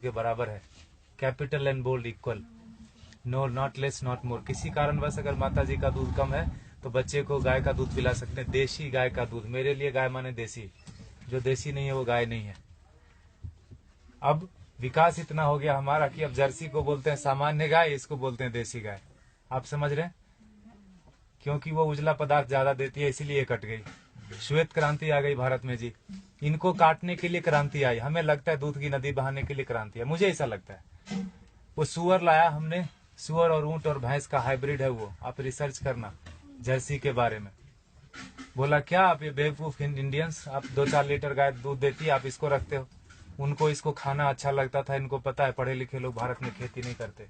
के बराबर है। Capital and bold equal, no not less not more. किसी कारणवश अगर माता जी का दूध कम है तो बच्चे को गाय का दूध पिला सकते हैं, देशी गाय का दूध। मेरे लिए गाय माने देसी, जो देसी नहीं है वो गाय नहीं है। अब विकास इतना हो गया हमारा कि अब जर्सी को बोलते हैं सामान्य गाय, इसको बोलते हैं देसी गाय। आप समझ रहे हैं? क्योंकि वो उजला पदार्थ ज्यादा देती है इसलिए कट गई। श्वेत क्रांति आ गई भारत में जी, इनको काटने के लिए क्रांति आई। हमें लगता है दूध की नदी बहाने के लिए क्रांति है, मुझे ऐसा लगता है। वो सुअर लाया हमने, सुअर और ऊंट और भैंस का हाइब्रिड है वो। आप रिसर्च करना जर्सी के बारे में। बोला क्या आप ये बेवकूफ इंडियंस, आप 2-4 लीटर गाय दूध देती है, आप इसको रखते हो। उनको इसको खाना अच्छा लगता था। इनको पता है पढ़े लिखे लोग भारत में खेती नहीं करते,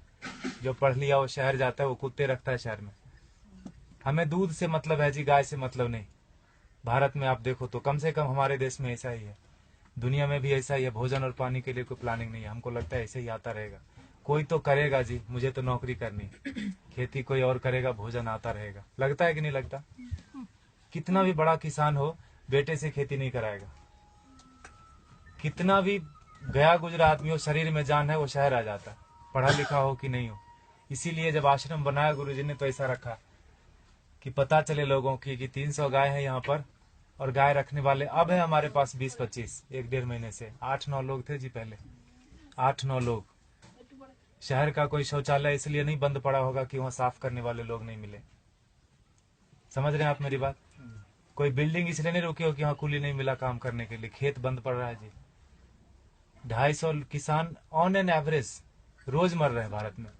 जो पढ़ लिया वो शहर जाता है, वो कुत्ते रखता है शहर में। हमें दूध से मतलब है जी, गाय से मतलब नहीं। भारत में आप देखो तो कम से कम हमारे देश में ऐसा ही है, दुनिया में भी ऐसा ही है। भोजन और पानी के लिए कोई प्लानिंग नहीं है। हमको लगता है ऐसे ही आता रहेगा। कोई तो करेगा जी, मुझे तो नौकरी करनी है, खेती कोई और करेगा, भोजन आता रहेगा। लगता है कि नहीं लगता? कितना भी बड़ा किसान हो, बेटे से खेती नहीं कराएगा। कितना भी गया गुजरा आदमी हो, शरीर में जान है, वो शहर आ जाता है, पढ़ा लिखा हो कि नहीं हो। इसीलिए जब आश्रम बनाया गुरुजी ने तो ऐसा रखा कि पता चले लोगों की कि 300 गाय है यहाँ पर, और गाय रखने वाले अब है हमारे पास 20-25, 1-1.5 महीने से 8-9 लोग थे जी पहले, 8-9 लोग। शहर का कोई शौचालय इसलिए नहीं बंद पड़ा होगा कि वहाँ साफ करने वाले लोग नहीं मिले। समझ रहे हैं आप मेरी बात? कोई बिल्डिंग इसलिए नहीं रुकी हो कि वहाँ कूली नहीं मिला काम करने के लिए, खेत बंद पड़ रहा है जी। 250 किसान ऑन एन एवरेज रोज मर रहे हैं भारत में।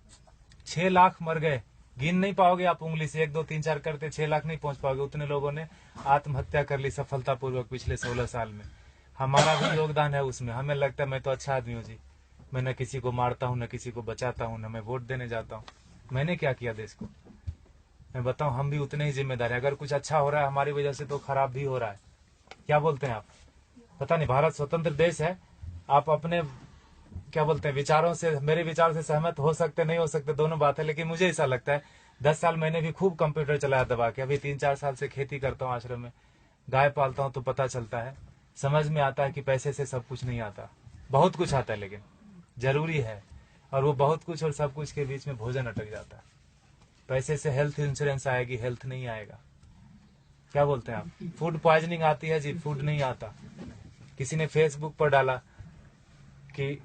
6 लाख मर गए, गिन नहीं पाओगे आप उंगली से, 1 2 3 4 करते 6 लाख नहीं पहुंच पाओगे। उतने लोगों ने आत्महत्या कर ली सफलतापूर्वक पिछले 16 साल में। हमारा भी योगदान है उसमें। हमें लगता है मैं तो अच्छा आदमी हूँ जी, मैं न किसी को मारता हूँ, न किसी को बचाता हूँ, न मैं वोट देने जाता हूँ। मैंने क्या किया देश को? मैं बताऊं, हम भी उतने ही जिम्मेदार हैं। अगर कुछ अच्छा हो रहा है हमारी वजह से तो खराब भी हो रहा है। क्या बोलते हैं आप? पता नहीं, भारत स्वतंत्र देश है। आप अपने क्या बोलते हैं विचारों से, मेरे विचार से सहमत हो सकते नहीं हो सकते, दोनों बात है, लेकिन मुझे ऐसा लगता है 10 साल मैंने भी खूब कंप्यूटर चलाया दबा के। अभी 3-4 साल से खेती करता हूँ आश्रम में, गाय पालता हूँ, तो पता चलता है, समझ में आता है कि पैसे से सब कुछ नहीं आता। बहुत कुछ आता है लेकिन जरूरी है, और वो बहुत कुछ और सब कुछ के बीच में भोजन अटक जाता है। पैसे से हेल्थ इंश्योरेंस आएगी, हेल्थ नहीं आएगा। क्या बोलते हैं आप? फूड पॉइजनिंग आती है जी, फूड नहीं आता। किसी ने फेसबुक पर डाला कि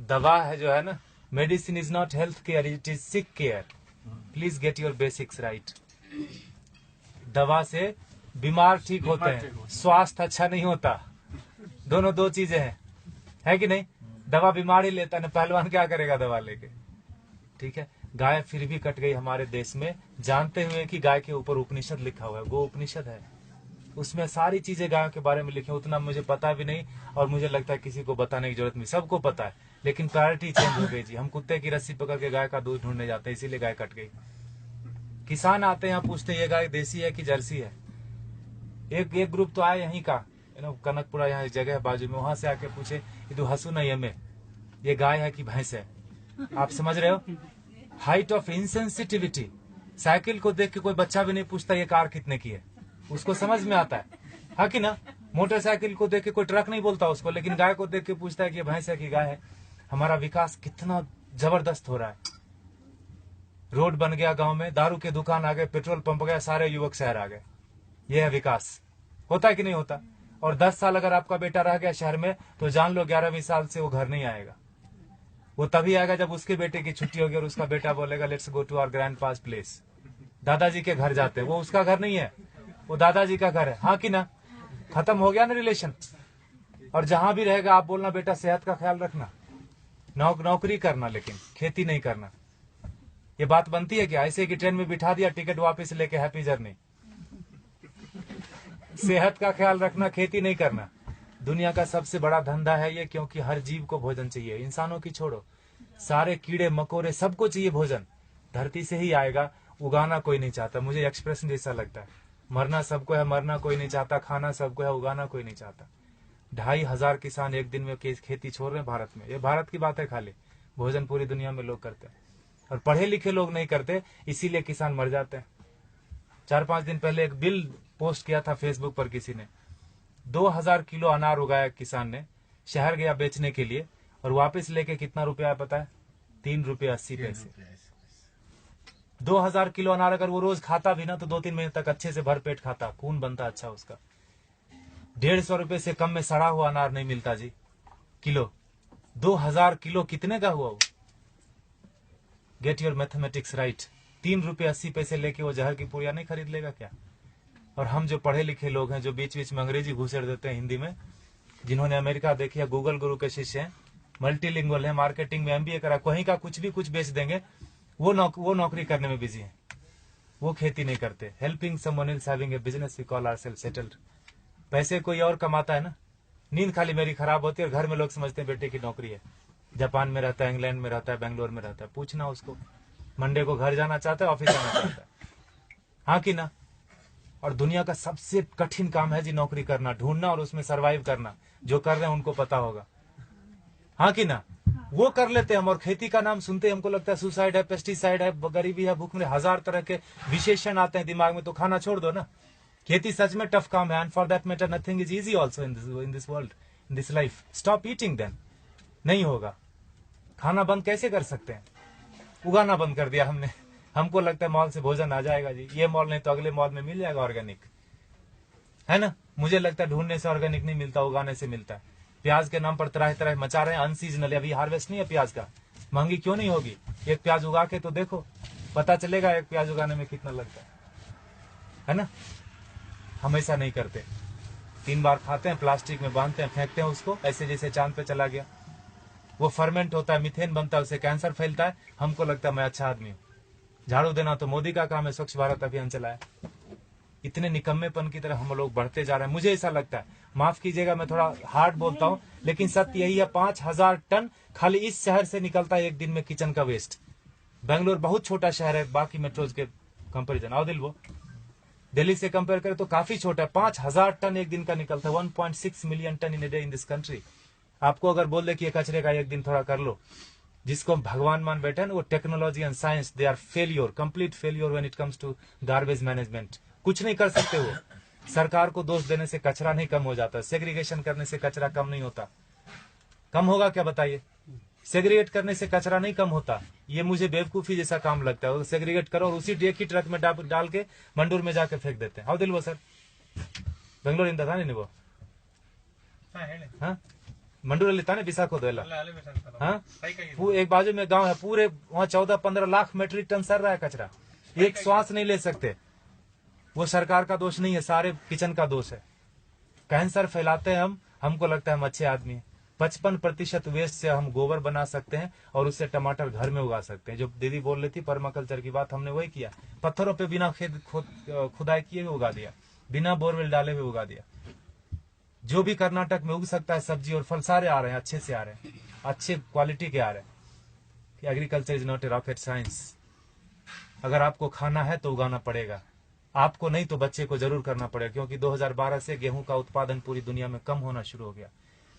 दवा है जो है ना, medicine is not health care, it is sick care, please get your basics right. दवा से बीमार ठीक होते हैं, स्वास्थ्य अच्छा नहीं होता। दोनों दो चीजें हैं, है कि नहीं? दवा बीमार ही लेता है ना, पहलवान क्या करेगा दवा लेके? ठीक है, गाय फिर भी कट गई हमारे देश में, जानते हुए कि गाय के ऊपर उपनिषद लिखा हुआ है, गो उपनिषद है, उसमें सारी चीजें गायों के बारे में लिखी। उतना मुझे पता भी नहीं, और मुझे लगता है किसी को बताने की जरूरत नहीं, सबको पता है, लेकिन प्रायोरिटी चेंज हो गई जी। हम कुत्ते की रस्सी पकड़ के गाय का दूध ढूंढने जाते हैं, इसीलिए गाय कट गई। किसान आते हैं, पूछते ये गाय देसी है कि जर्सी है। एक ग्रुप तो आया यहीं का, कनकपुरा, यहाँ एक जगह है बाजू में, वहां से आके पूछे ये तो हसू नहीं हमें, ये गाय है कि भैंस है? आप समझ रहे हो? Height of insensitivity. साइकिल को देख के कोई बच्चा भी नहीं पूछता ये कार कितने की है, उसको समझ में आता है कि ना? मोटरसाइकिल को देख के कोई ट्रक नहीं बोलता उसको, लेकिन गाय को देख के पूछता है कि भैंस है कि गाय है। हमारा विकास कितना जबरदस्त हो रहा है। रोड बन गया गांव में, दारू के दुकान आ गए, पेट्रोल पंप गया, सारे युवक शहर आ गए। यह है विकास। होता है कि नहीं होता? और 10 साल अगर आपका बेटा रह गया शहर में, तो जान लो 11वीं साल से वो घर नहीं आएगा। वो तभी आएगा जब उसके बेटे की छुट्टी होगी और उसका बेटा बोलेगा let's go to our grandpa's place. दादाजी के घर जाते हैं, वो उसका घर नहीं है, वो दादाजी का घर है। हाँ कि ना? खत्म हो गया ना रिलेशन। और जहां भी रहेगा आप बोलना बेटा सेहत का ख्याल रखना, नौकरी करना, लेकिन खेती नहीं करना। ये बात बनती है क्या? ऐसे कि ट्रेन में बिठा दिया, टिकट वापस लेके हैप्पी जर्नी। सेहत का ख्याल रखना, खेती नहीं करना। दुनिया का सबसे बड़ा धंधा है ये, क्योंकि हर जीव को भोजन चाहिए। इंसानों की छोड़ो, सारे कीड़े मकोड़े सबको चाहिए भोजन। धरती से ही आएगा, उगाना कोई नहीं चाहता। मुझे एक्सप्रेशन जैसा लगता है, मरना सबको है, मरना कोई नहीं चाहता, खाना सबको है, उगाना कोई नहीं चाहता। 2,500 किसान एक दिन में खेती छोड़ रहे हैं भारत में। ये भारत की बात है खाली, भोजन पूरी दुनिया में लोग करते हैं, और पढ़े लिखे लोग नहीं करते, इसीलिए किसान मर जाते हैं। 4-5 दिन पहले एक बिल पोस्ट किया था फेसबुक पर किसी ने, 2000 किलो अनार उगाया किसान ने, शहर गया बेचने के लिए, और वापस लेके कितना रुपया है पता है? 3 रुपये 80 पैसे। 2000 किलो अनार अगर वो रोज खाता भी ना तो 2-3 महीने तक अच्छे से भरपेट खाता, खून बनता अच्छा उसका। 150 रुपए से कम में सड़ा हुआ अनार नहीं मिलता जी किलो। 2000 किलो कितने का हुआ वो? Get your mathematics right. 3 रुपये 80 पैसे लेके वो जहर की पुड़िया नहीं खरीद लेगा क्या? और हम जो पढ़े लिखे लोग हैं, जो बीच बीच में अंग्रेजी घुसेड़ देते हैं हिंदी में, जिन्होंने अमेरिका देखी है, गूगल गुरु के शिष्य हैं, मल्टीलिंगुअल है, मार्केटिंग में MBA करा, कहीं का कुछ भी कुछ बेच देंगे, वो नौकरी करने में बिजी है, वो खेती नहीं करते। Helping someone else having a business we call ourselves settled. पैसे कोई और कमाता है ना, नींद खाली मेरी खराब होती है और घर में लोग समझते हैं बेटे की नौकरी है। जापान में रहता है, इंग्लैंड में रहता है, बेंगलोर में रहता है, पूछना उसको, मंडे को घर जाना चाहता है, ऑफिस जाना चाहता है, हाँ कि ना? और दुनिया का सबसे कठिन काम है जी नौकरी करना, ढूंढना और उसमें सरवाइव करना। जो कर रहे हैं उनको पता होगा, हाँ कि ना? वो कर लेते हैं हम, और खेती का नाम सुनते हमको लगता है सुसाइड है, पेस्टिसाइड है, गरीबी है, भूख में, 1000 तरह के विशेषण आते हैं दिमाग में, तो खाना छोड़ दो ना। खेती सच में टफ काम है, and for that matter nothing is easy also in this world, in this life. Stop eating then, नहीं होगा। खाना बंद कैसे कर सकते हैं? उगाना बंद कर दिया हमने। हमको लगता है मॉल से भोजन आ जाएगा जी, ये मॉल नहीं तो अगले मॉल में मिल जाएगा ऑर्गेनिक, है ना? मुझे लगता है ढूंढने से ऑर्गेनिक नहीं मिलता, उगाने से मिलता है। प्याज के नाम पर तरह तरह मचा रहे हैं, अनसीजनल, अभी हार्वेस्ट नहीं है प्याज का, महंगी क्यों नहीं होगी? एक प्याज उगा के तो देखो, पता चलेगा एक प्याज उगाने में कितना लगता है ना? हम ऐसा नहीं करते, 3 बार खाते हैं, प्लास्टिक में बांधते हैं, फेंकते हैं उसको, ऐसे जैसे चांद पे चला गया। वो फर्मेंट होता है, मिथेन बनता है, उससे कैंसर फैलता है। हमको लगता है मैं अच्छा आदमी हूँ। झाड़ू देना तो मोदी का काम है, स्वच्छ भारत अभियान चलाया। इतने निकम्मेपन की तरह हम लोग बढ़ते जा रहे हैं। मुझे ऐसा लगता है, माफ कीजिएगा मैं थोड़ा हार्ड बोलता हूँ, लेकिन सत्य यही है, 5000 टन खाली इस शहर से निकलता है एक दिन में किचन का वेस्ट। बेंगलोर बहुत छोटा शहर है बाकी मेट्रोज के कंपेरिजन, आओ दिल वो दिल्ली से कंपेयर करें तो काफी छोटा है। 5000 टन एक दिन का निकलता है, 1.6 million ton in a day in this country. आपको अगर बोल दे कि ये कचरे का एक दिन थोड़ा कर लो, जिसको भगवान मान बैठे ना, वो technology and science, they are failure, complete failure when it comes to garbage management. कुछ नहीं कर सकते वो। सरकार को दोष देने से कचरा नहीं कम हो जाता, सेग्रीगेशन करने से कचरा कम नहीं होता। कम होगा क्या बताइए? सेग्रीगेट करने से कचरा नहीं कम होता। ये मुझे बेवकूफी जैसा काम लगता है। सेग्रीगेट करो और उसी एक ही ट्रक में डाल के मंडूर में जाके फेंक देते हैं। हाउ दिल वो सर बेंगलोर इंदा था नहीं वो, हाँ मंडूर लेता ना बिसाको दोला, हाँ एक बाजू में गांव है, पूरे वहाँ 14-15 लाख मेट्रिक टन सर रहा है कचरा, एक श्वास नहीं ले सकते। वो सरकार का दोष नहीं है, सारे किचन का दोष है। कैंसर फैलाते हैं हम, हमको लगता है हम अच्छे आदमी हैं। 55% वेस्ट से हम गोबर बना सकते हैं और उससे टमाटर घर में उगा सकते हैं। जो दीदी बोल रही थी पर्माकल्चर की बात, हमने वही किया। पत्थरों पे बिना खुदाई किए हुए उगा दिया, बिना बोरवेल डाले हुए उगा दिया। जो भी कर्नाटक में उग सकता है सब्जी और फल सारे आ रहे हैं, अच्छे से आ रहे हैं, अच्छे क्वालिटी के आ रहे हैं। Agriculture is not a rocket science. अगर आपको खाना है तो उगाना पड़ेगा, आपको नहीं तो बच्चे को जरूर करना पड़ेगा। क्योंकि 2012 से गेहूं का उत्पादन पूरी दुनिया में कम होना शुरू हो गया।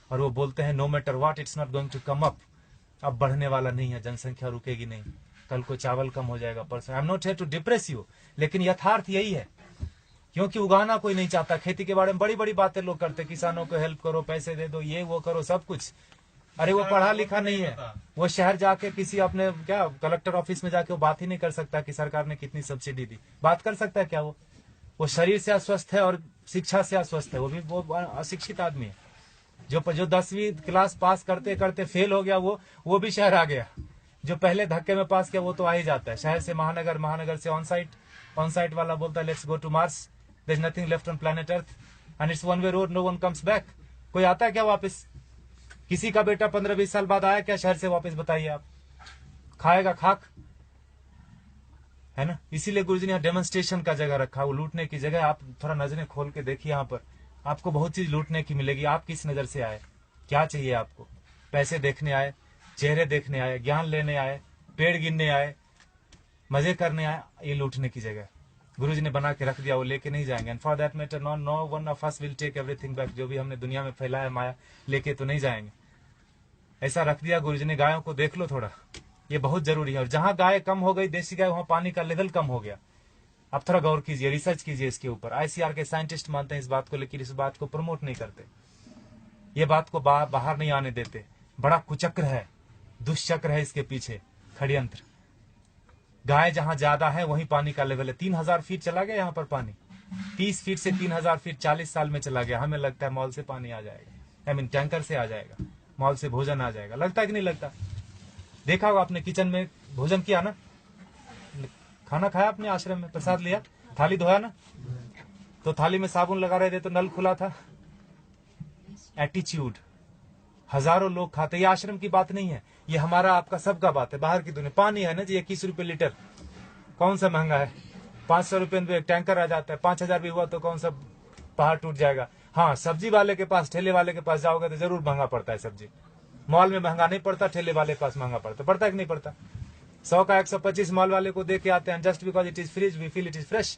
और वो बोलते हैं no matter what it's not going to come up. अब बढ़ने वाला नहीं है, जनसंख्या रुकेगी नहीं। कल को चावल कम हो जाएगा, परसों। I am not here to depress you, लेकिन यथार्थ यही है। क्योंकि उगाना कोई नहीं चाहता। खेती के बारे में बड़ी बड़ी बातें लोग करते, किसानों को हेल्प करो, पैसे दे दो, ये वो करो, सब कुछ। अरे वो पढ़ा लिखा नहीं है, वो शहर जाके किसी अपने क्या कलेक्टर ऑफिस में जाके वो बात ही नहीं कर सकता कि सरकार ने कितनी सब्सिडी दी। बात कर सकता है क्या? वो शरीर से अस्वस्थ है और शिक्षा से अस्वस्थ है। वो अशिक्षित आदमी है। जो 10वीं क्लास पास करते करते फेल हो गया, वो भी शहर आ गया। जो पहले धक्के में पास किया वो तो आ ही जाता है। शहर से महानगर, महानगर से ऑन साइट वाला बोलता है let's go to Mars, there is nothing left on planet Earth and it's one way road, no one comes back. कोई आता है क्या वापस? किसी का बेटा 15-20 साल बाद आया क्या शहर से वापस? बताइए आप। खाएगा खाक, है ना? इसीलिए गुरुजी ने डेमोन्स्ट्रेशन का जगह रखा, वो लूटने की जगह। आप थोड़ा नजरें खोल के देखिए, यहाँ पर आपको बहुत चीज लूटने की मिलेगी। आप किस नजर से आए, क्या चाहिए आपको? पैसे देखने आए, चेहरे देखने आए, ज्ञान लेने आए, पेड़ गिनने आए, मजे करने आए? ये लूटने की जगह गुरुजी ने बना के रख दिया, वो लेके नहीं जाएंगे। And for that matter no one of us will take everything back. जो भी हमने दुनिया में फैलाया माया, लेके तो नहीं जाएंगे। ऐसा रख दिया गुरुजी ने। गायों को देख लो थोड़ा, ये बहुत जरूरी है। और जहां गाय कम हो गई, देसी गाय, वहां पानी का लेवल कम हो गया। आप थोड़ा गौर कीजिए, रिसर्च कीजिए इसके ऊपर। आईसीआर के साइंटिस्ट मानते हैं इस बात को, लेकिन इस बात को प्रमोट नहीं करते, ये बात को बाहर नहीं आने देते। बड़ा कुचक्र है, दुष्चक्र है इसके पीछे, षड्यंत्र। गाय जहां ज्यादा है वहीं पानी का लेवल है। 3000 फीट चला गया यहाँ पर पानी, 30 फीट से 3000 फीट 40 साल में चला गया। हमें लगता है मॉल से पानी आ जाएगा, आई मीन टैंकर से आ जाएगा, मॉल से भोजन आ जाएगा। लगता है कि नहीं लगता? देखा होगा आपने, किचन में भोजन किया ना, खाना खाया आपने, आश्रम में प्रसाद लिया, थाली धोया ना, तो थाली में साबुन लगा रहे थे तो नल खुला था। एटीट्यूड, हजारों लोग खाते। ये आश्रम की बात नहीं है, ये हमारा आपका सबका बात है। बाहर की दुनिया पानी है ना जी, 21 रुपए लीटर, कौन सा महंगा है? 500 रुपए में एक टैंकर आ जाता है। 5000 भी हुआ तो कौन सा पहाड़ टूट जाएगा। हाँ, सब्जी वाले के पास, ठेले वाले के पास जाओगे तो जरूर महंगा पड़ता है सब्जी। मॉल में महंगा नहीं पड़ता, ठेले वाले के पास महंगा पड़ता। पड़ता है कि नहीं पड़ता? 100 का 125 मॉल वाले को दे के आते हैं, just because it is fridge we feel it is fresh.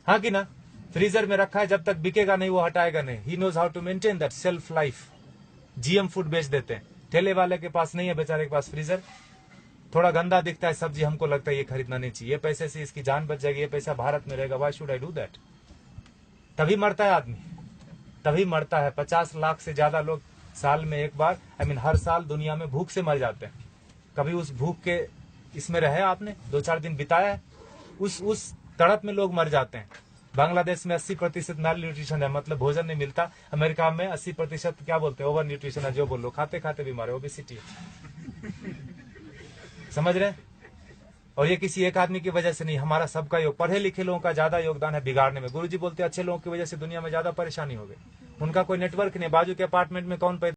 हाँ कि ना? फ्रीजर में रखा है, जब तक बिकेगा नहीं वो हटाएगा नहीं। He knows how to maintain that shelf life. GM food बेच देते हैं। ठेले वाले के पास नहीं है, बेचारे के पास फ्रीजर, थोड़ा गंदा दिखता है सब्जी, हमको लगता है ये खरीदना नहीं चाहिए, पैसे से इसकी जान बच जाएगी, ये पैसा भारत में रहेगा, why should I do that? तभी मरता है आदमी, तभी मरता है। 50 लाख से ज्यादा लोग साल में एक बार, आई मीन हर साल दुनिया में भूख से मर जाते हैं। कभी उस भूख के इसमें रहे आपने, 2-4 दिन बिताया है, उस तड़प में लोग मर जाते हैं। बांग्लादेश में 80% माल न्यूट्रिशन है, मतलब भोजन नहीं मिलता। अमेरिका में 80% क्या बोलते हैं, ओवर न्यूट्रिशन है, जो बोलो, खाते खाते बीमार है, ओबेसिटी। समझ रहे हैं? और ये किसी एक आदमी की वजह से नहीं, हमारा सबका योग। पढ़े लिखे लोगों का ज्यादा योगदान है बिगाड़ने में। गुरुजी बोलते हैं अच्छे लोगों की वजह से दुनिया में ज्यादा परेशानी हो गई। उनका कोई नेटवर्क नहीं, बाजू के अपार्टमेंट में कौन पैदा